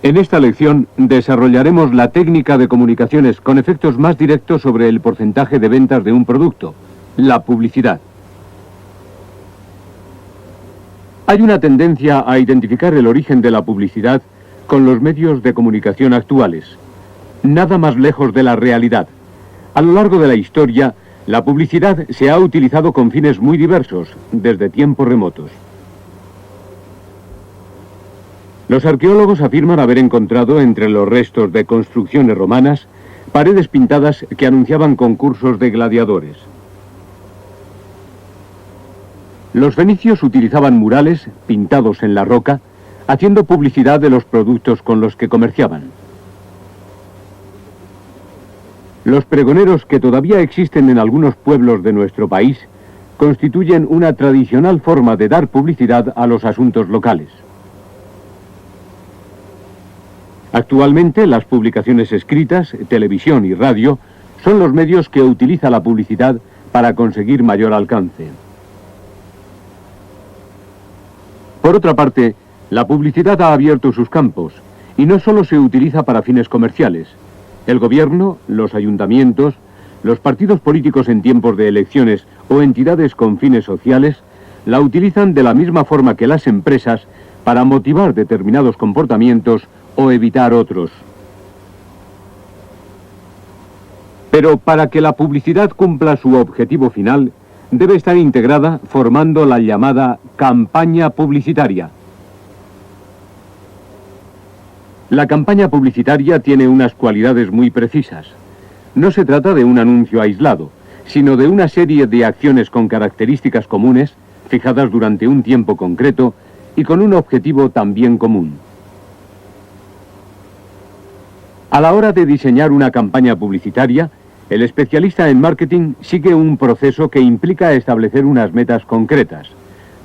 En esta lección desarrollaremos la técnica de comunicaciones con efectos más directos sobre el porcentaje de ventas de un producto, la publicidad. Hay una tendencia a identificar el origen de la publicidad con los medios de comunicación actuales. Nada más lejos de la realidad. A lo largo de la historia, la publicidad se ha utilizado con fines muy diversos, desde tiempos remotos. Los arqueólogos afirman haber encontrado entre los restos de construcciones romanas paredes pintadas que anunciaban concursos de gladiadores. Los fenicios utilizaban murales pintados en la roca, haciendo publicidad de los productos con los que comerciaban. Los pregoneros, que todavía existen en algunos pueblos de nuestro país, constituyen una tradicional forma de dar publicidad a los asuntos locales. Actualmente, las publicaciones escritas, televisión y radio son los medios que utiliza la publicidad para conseguir mayor alcance. Por otra parte, la publicidad ha abierto sus campos y no solo se utiliza para fines comerciales. El gobierno, los ayuntamientos, los partidos políticos en tiempos de elecciones o entidades con fines sociales la utilizan de la misma forma que las empresas para motivar determinados comportamientos o evitar otros. Pero para que la publicidad cumpla su objetivo final, debe estar integrada formando la llamada campaña publicitaria. La campaña publicitaria tiene unas cualidades muy precisas. No se trata de un anuncio aislado, sino de una serie de acciones con características comunes, fijadas durante un tiempo concreto y con un objetivo también común. A la hora de diseñar una campaña publicitaria, el especialista en marketing sigue un proceso que implica establecer unas metas concretas,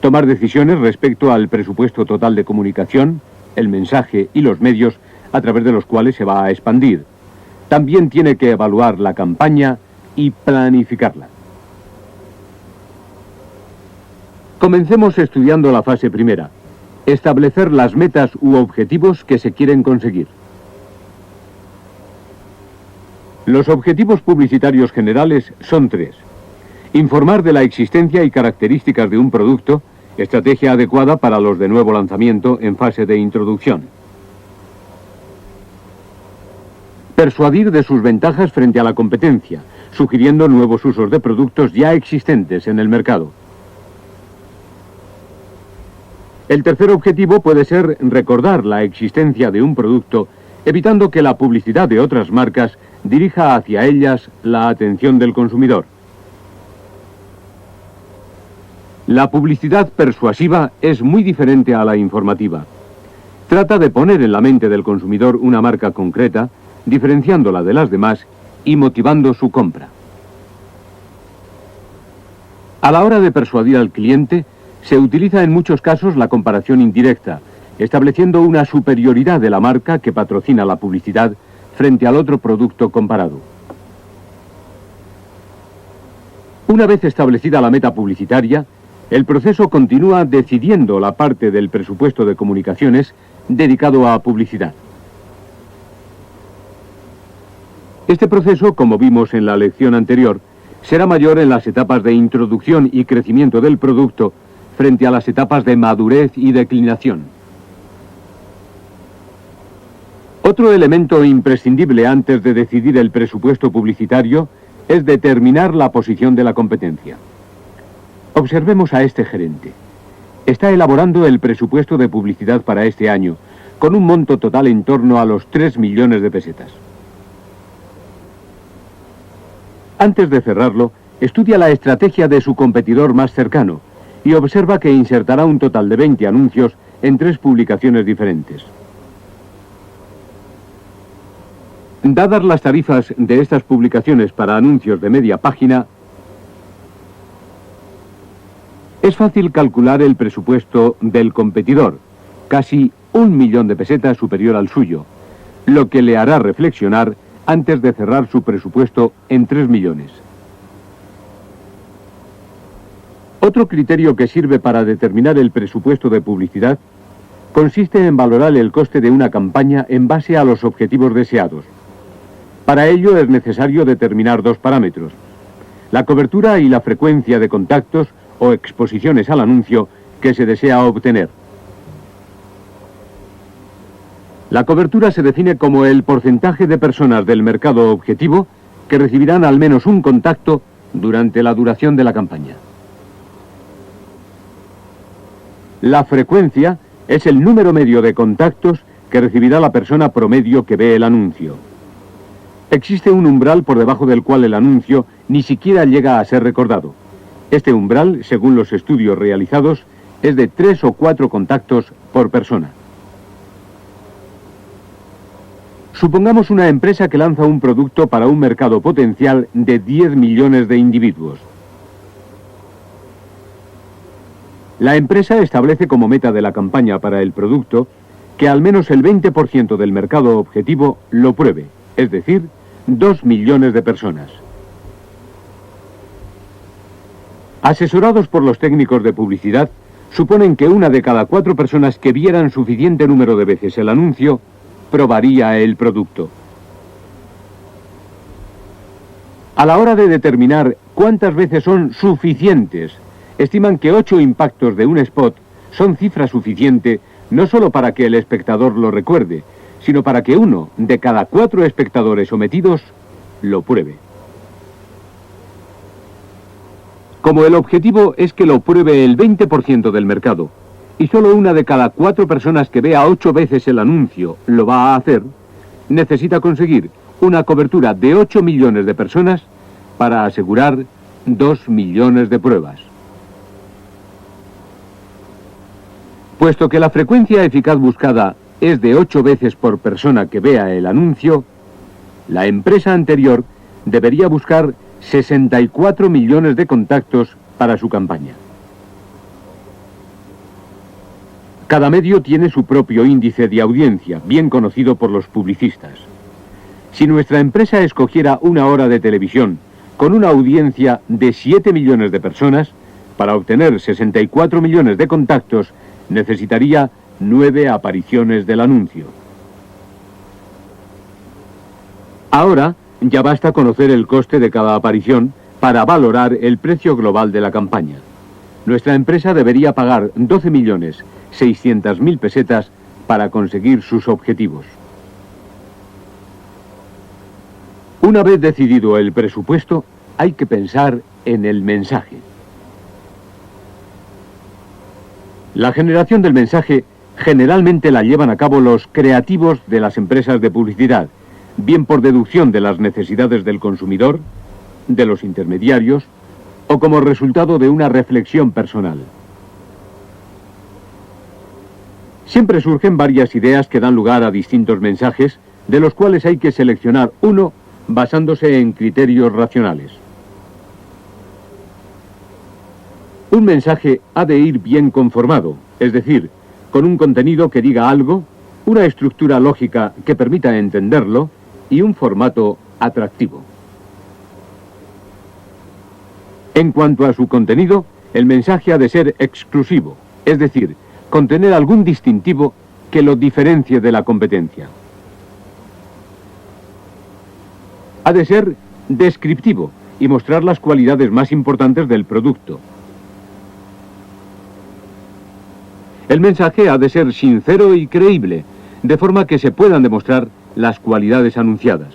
tomar decisiones respecto al presupuesto total de comunicación, el mensaje y los medios a través de los cuales se va a expandir. También tiene que evaluar la campaña y planificarla. Comencemos estudiando la fase primera, establecer las metas u objetivos que se quieren conseguir. Los objetivos publicitarios generales son tres: informar de la existencia y características de un producto, estrategia adecuada para los de nuevo lanzamiento en fase de introducción; persuadir de sus ventajas frente a la competencia, sugiriendo nuevos usos de productos ya existentes en el mercado. El tercer objetivo puede ser recordar la existencia de un producto, evitando que la publicidad de otras marcas dirija hacia ellas la atención del consumidor. La publicidad persuasiva es muy diferente a la informativa. Trata de poner en la mente del consumidor una marca concreta, diferenciándola de las demás y motivando su compra. A la hora de persuadir al cliente, se utiliza en muchos casos la comparación indirecta, estableciendo una superioridad de la marca que patrocina la publicidad frente al otro producto comparado. Una vez establecida la meta publicitaria, el proceso continúa decidiendo la parte del presupuesto de comunicaciones dedicado a publicidad. Este proceso, como vimos en la lección anterior, será mayor en las etapas de introducción y crecimiento del producto frente a las etapas de madurez y declinación. Otro elemento imprescindible antes de decidir el presupuesto publicitario es determinar la posición de la competencia. Observemos a este gerente. Está elaborando el presupuesto de publicidad para este año, con un monto total en torno a los 3 millones de pesetas. Antes de cerrarlo, estudia la estrategia de su competidor más cercano y observa que insertará un total de 20 anuncios en 3 publicaciones diferentes. Dadas las tarifas de estas publicaciones para anuncios de media página, es fácil calcular el presupuesto del competidor, casi 1 millón de pesetas superior al suyo, lo que le hará reflexionar antes de cerrar su presupuesto en 3 millones. Otro criterio que sirve para determinar el presupuesto de publicidad consiste en valorar el coste de una campaña en base a los objetivos deseados. Para ello es necesario determinar dos parámetros: la cobertura y la frecuencia de contactos o exposiciones al anuncio que se desea obtener. La cobertura se define como el porcentaje de personas del mercado objetivo que recibirán al menos un contacto durante la duración de la campaña. La frecuencia es el número medio de contactos que recibirá la persona promedio que ve el anuncio. Existe un umbral por debajo del cual el anuncio ni siquiera llega a ser recordado. Este umbral, según los estudios realizados, es de 3 o 4 contactos por persona. Supongamos una empresa que lanza un producto para un mercado potencial de 10 millones de individuos. La empresa establece como meta de la campaña para el producto que al menos el 20% del mercado objetivo lo pruebe, es decir, 2 millones de personas. Asesorados por los técnicos de publicidad, suponen que 1 de cada 4 personas que vieran suficiente número de veces el anuncio probaría el producto. A la hora de determinar cuántas veces son suficientes, estiman que 8 impactos de un spot son cifra suficiente no solo para que el espectador lo recuerde, sino para que 1 de cada 4 espectadores sometidos lo pruebe. Como el objetivo es que lo pruebe el 20% del mercado, y solo 1 de cada 4 personas que vea 8 veces el anuncio lo va a hacer, necesita conseguir una cobertura de 8 millones de personas para asegurar 2 millones de pruebas. Puesto que la frecuencia eficaz buscada es de 8 veces por persona que vea el anuncio, la empresa anterior debería buscar 64 millones de contactos para su campaña. Cada medio tiene su propio índice de audiencia, bien conocido por los publicistas. Si nuestra empresa escogiera una hora de televisión con una audiencia de 7 millones de personas, para obtener 64 millones de contactos, necesitaría 9 apariciones del anuncio. Ahora, ya basta conocer el coste de cada aparición para valorar el precio global de la campaña. Nuestra empresa debería pagar 12.600.000 pesetas para conseguir sus objetivos. Una vez decidido el presupuesto, hay que pensar en el mensaje. La generación del mensaje generalmente la llevan a cabo los creativos de las empresas de publicidad, bien por deducción de las necesidades del consumidor, de los intermediarios, o como resultado de una reflexión personal. Siempre surgen varias ideas que dan lugar a distintos mensajes, de los cuales hay que seleccionar uno basándose en criterios racionales. Un mensaje ha de ir bien conformado, es decir, con un contenido que diga algo, una estructura lógica que permita entenderlo y un formato atractivo. En cuanto a su contenido, el mensaje ha de ser exclusivo, es decir, contener algún distintivo que lo diferencie de la competencia. Ha de ser descriptivo y mostrar las cualidades más importantes del producto. El mensaje ha de ser sincero y creíble, de forma que se puedan demostrar las cualidades anunciadas.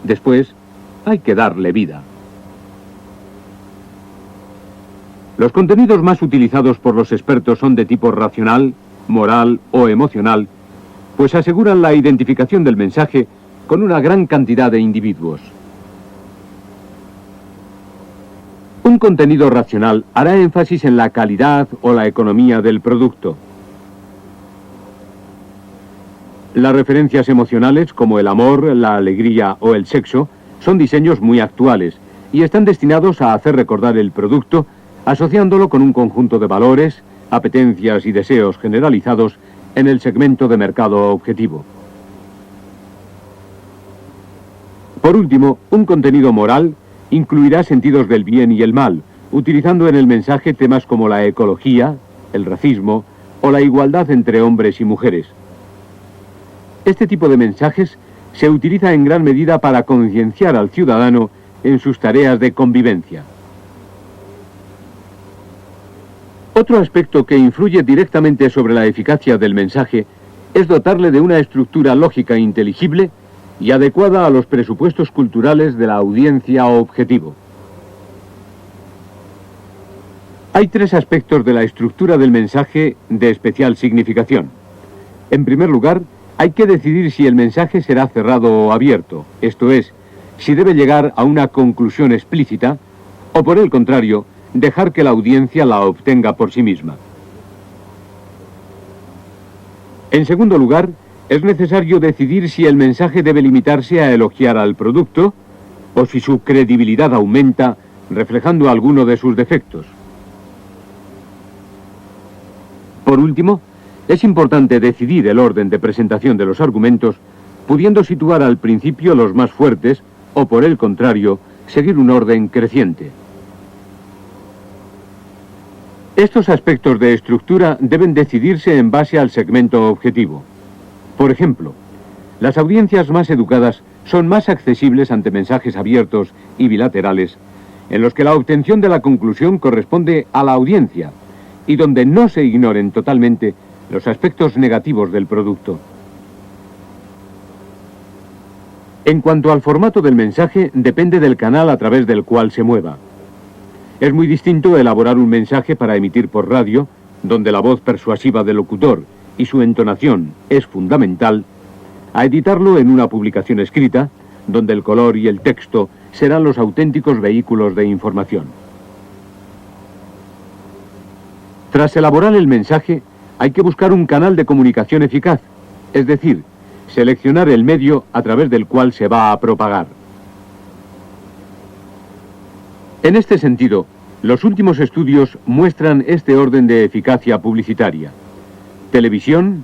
Después, hay que darle vida. Los contenidos más utilizados por los expertos son de tipo racional, moral o emocional, pues aseguran la identificación del mensaje con una gran cantidad de individuos. Un contenido racional hará énfasis en la calidad o la economía del producto. Las referencias emocionales, como el amor, la alegría o el sexo, son diseños muy actuales y están destinados a hacer recordar el producto, asociándolo con un conjunto de valores, apetencias y deseos generalizados en el segmento de mercado objetivo. Por último, un contenido moral incluirá sentidos del bien y el mal, utilizando en el mensaje temas como la ecología, el racismo o la igualdad entre hombres y mujeres. Este tipo de mensajes se utiliza en gran medida para concienciar al ciudadano en sus tareas de convivencia. Otro aspecto que influye directamente sobre la eficacia del mensaje es dotarle de una estructura lógica e inteligible y adecuada a los presupuestos culturales de la audiencia objetivo. Hay tres aspectos de la estructura del mensaje de especial significación. En primer lugar, hay que decidir si el mensaje será cerrado o abierto, esto es, si debe llegar a una conclusión explícita, o por el contrario, dejar que la audiencia la obtenga por sí misma. En segundo lugar, es necesario decidir si el mensaje debe limitarse a elogiar al producto, o si su credibilidad aumenta reflejando alguno de sus defectos. Por último, es importante decidir el orden de presentación de los argumentos, pudiendo situar al principio los más fuertes, o por el contrario, seguir un orden creciente. Estos aspectos de estructura deben decidirse en base al segmento objetivo. Por ejemplo, las audiencias más educadas son más accesibles ante mensajes abiertos y bilaterales, en los que la obtención de la conclusión corresponde a la audiencia, y donde no se ignoren totalmente los aspectos negativos del producto. En cuanto al formato del mensaje, depende del canal a través del cual se mueva. Es muy distinto elaborar un mensaje para emitir por radio, donde la voz persuasiva del locutor y su entonación es fundamental, a editarlo en una publicación escrita, donde el color y el texto serán los auténticos vehículos de información. Tras elaborar el mensaje, hay que buscar un canal de comunicación eficaz, es decir, seleccionar el medio a través del cual se va a propagar. En este sentido, los últimos estudios muestran este orden de eficacia publicitaria: televisión,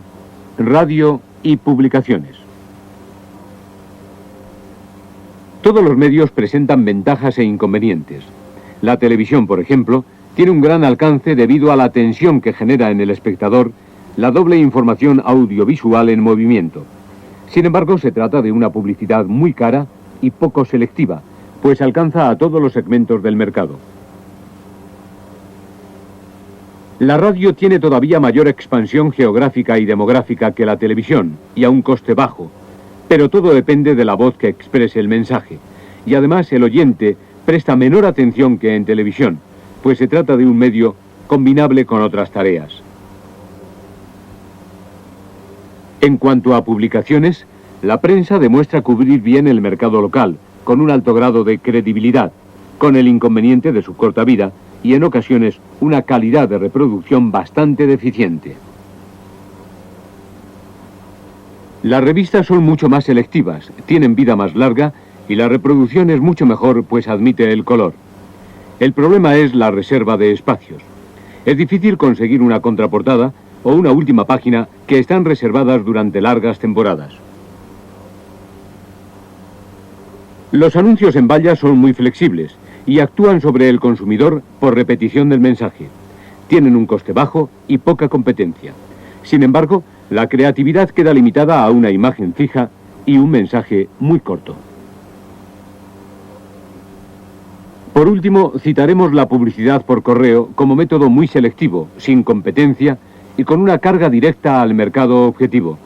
radio y publicaciones. Todos los medios presentan ventajas e inconvenientes. La televisión, por ejemplo, tiene un gran alcance debido a la tensión que genera en el espectador la doble información audiovisual en movimiento. Sin embargo, se trata de una publicidad muy cara y poco selectiva, pues alcanza a todos los segmentos del mercado. La radio tiene todavía mayor expansión geográfica y demográfica que la televisión, y a un coste bajo, pero todo depende de la voz que exprese el mensaje, y además el oyente presta menor atención que en televisión, pues se trata de un medio combinable con otras tareas. En cuanto a publicaciones, la prensa demuestra cubrir bien el mercado local, con un alto grado de credibilidad, con el inconveniente de su corta vida y en ocasiones una calidad de reproducción bastante deficiente. Las revistas son mucho más selectivas, tienen vida más larga y la reproducción es mucho mejor, pues admite el color. El problema es la reserva de espacios. Es difícil conseguir una contraportada o una última página que están reservadas durante largas temporadas. Los anuncios en valla son muy flexibles y actúan sobre el consumidor por repetición del mensaje. Tienen un coste bajo y poca competencia. Sin embargo, la creatividad queda limitada a una imagen fija y un mensaje muy corto. Por último, citaremos la publicidad por correo como método muy selectivo, sin competencia y con una carga directa al mercado objetivo.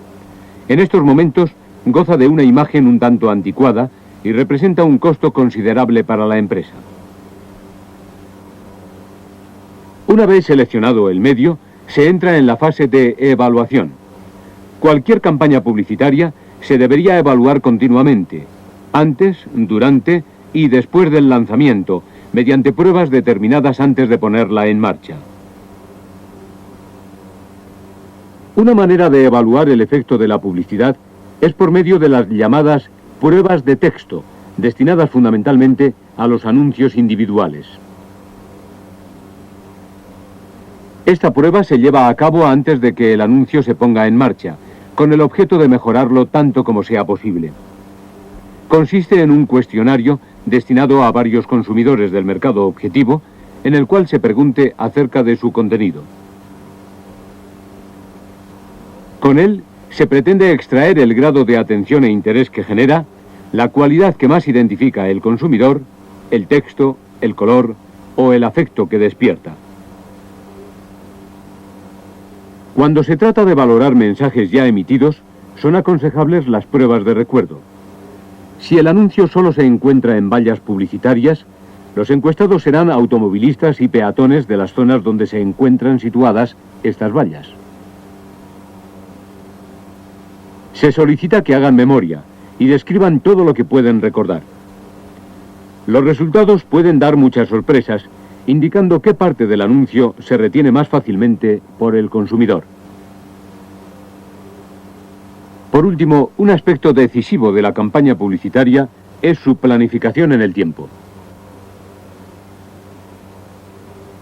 En estos momentos goza de una imagen un tanto anticuada y representa un costo considerable para la empresa. Una vez seleccionado el medio, se entra en la fase de evaluación. Cualquier campaña publicitaria se debería evaluar continuamente, antes, durante y después del lanzamiento, mediante pruebas determinadas antes de ponerla en marcha. Una manera de evaluar el efecto de la publicidad es por medio de las llamadas pruebas de texto, destinadas fundamentalmente a los anuncios individuales. Esta prueba se lleva a cabo antes de que el anuncio se ponga en marcha, con el objeto de mejorarlo tanto como sea posible. Consiste en un cuestionario destinado a varios consumidores del mercado objetivo, en el cual se pregunte acerca de su contenido. Con él se pretende extraer el grado de atención e interés que genera, la cualidad que más identifica el consumidor, el texto, el color o el afecto que despierta. Cuando se trata de valorar mensajes ya emitidos, son aconsejables las pruebas de recuerdo. Si el anuncio solo se encuentra en vallas publicitarias, los encuestados serán automovilistas y peatones de las zonas donde se encuentran situadas estas vallas. Se solicita que hagan memoria y describan todo lo que pueden recordar. Los resultados pueden dar muchas sorpresas, indicando qué parte del anuncio se retiene más fácilmente por el consumidor. Por último, un aspecto decisivo de la campaña publicitaria es su planificación en el tiempo.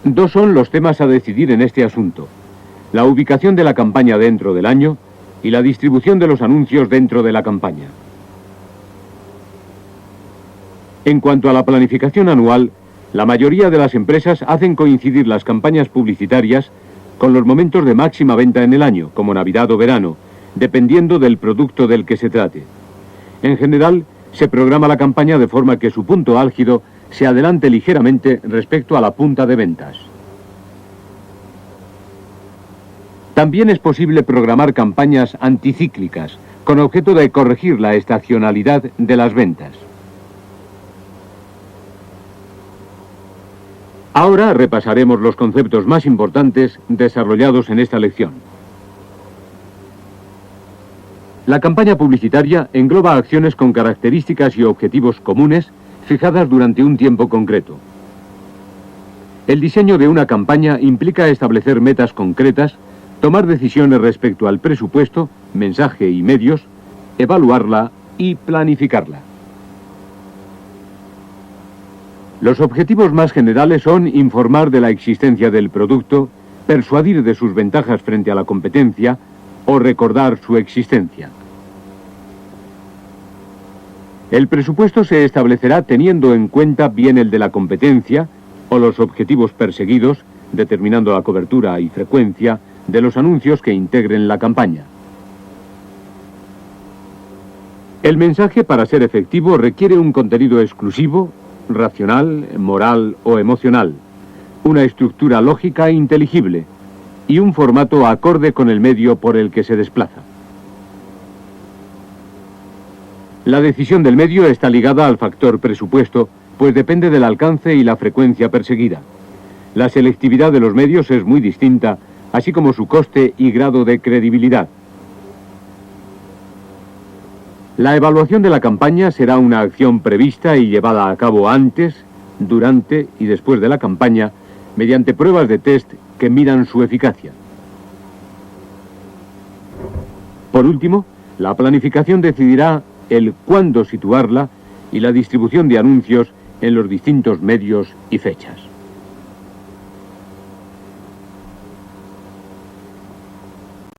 Dos son los temas a decidir en este asunto: la ubicación de la campaña dentro del año y la distribución de los anuncios dentro de la campaña. En cuanto a la planificación anual, la mayoría de las empresas hacen coincidir las campañas publicitarias con los momentos de máxima venta en el año, como Navidad o verano, dependiendo del producto del que se trate. En general, se programa la campaña de forma que su punto álgido se adelante ligeramente respecto a la punta de ventas. También es posible programar campañas anticíclicas, con objeto de corregir la estacionalidad de las ventas. Ahora repasaremos los conceptos más importantes desarrollados en esta lección. La campaña publicitaria engloba acciones con características y objetivos comunes fijadas durante un tiempo concreto. El diseño de una campaña implica establecer metas concretas, tomar decisiones respecto al presupuesto, mensaje y medios, evaluarla y planificarla. Los objetivos más generales son informar de la existencia del producto, persuadir de sus ventajas frente a la competencia o recordar su existencia. El presupuesto se establecerá teniendo en cuenta bien el de la competencia o los objetivos perseguidos, determinando la cobertura y frecuencia de los anuncios que integren la campaña. El mensaje, para ser efectivo, requiere un contenido exclusivo, racional, moral o emocional, una estructura lógica e inteligible y un formato acorde con el medio por el que se desplaza. La decisión del medio está ligada al factor presupuesto, pues depende del alcance y la frecuencia perseguida. La selectividad de los medios es muy distinta, así como su coste y grado de credibilidad. La evaluación de la campaña será una acción prevista y llevada a cabo antes, durante y después de la campaña, mediante pruebas de test que midan su eficacia. Por último, la planificación decidirá el cuándo situarla y la distribución de anuncios en los distintos medios y fechas.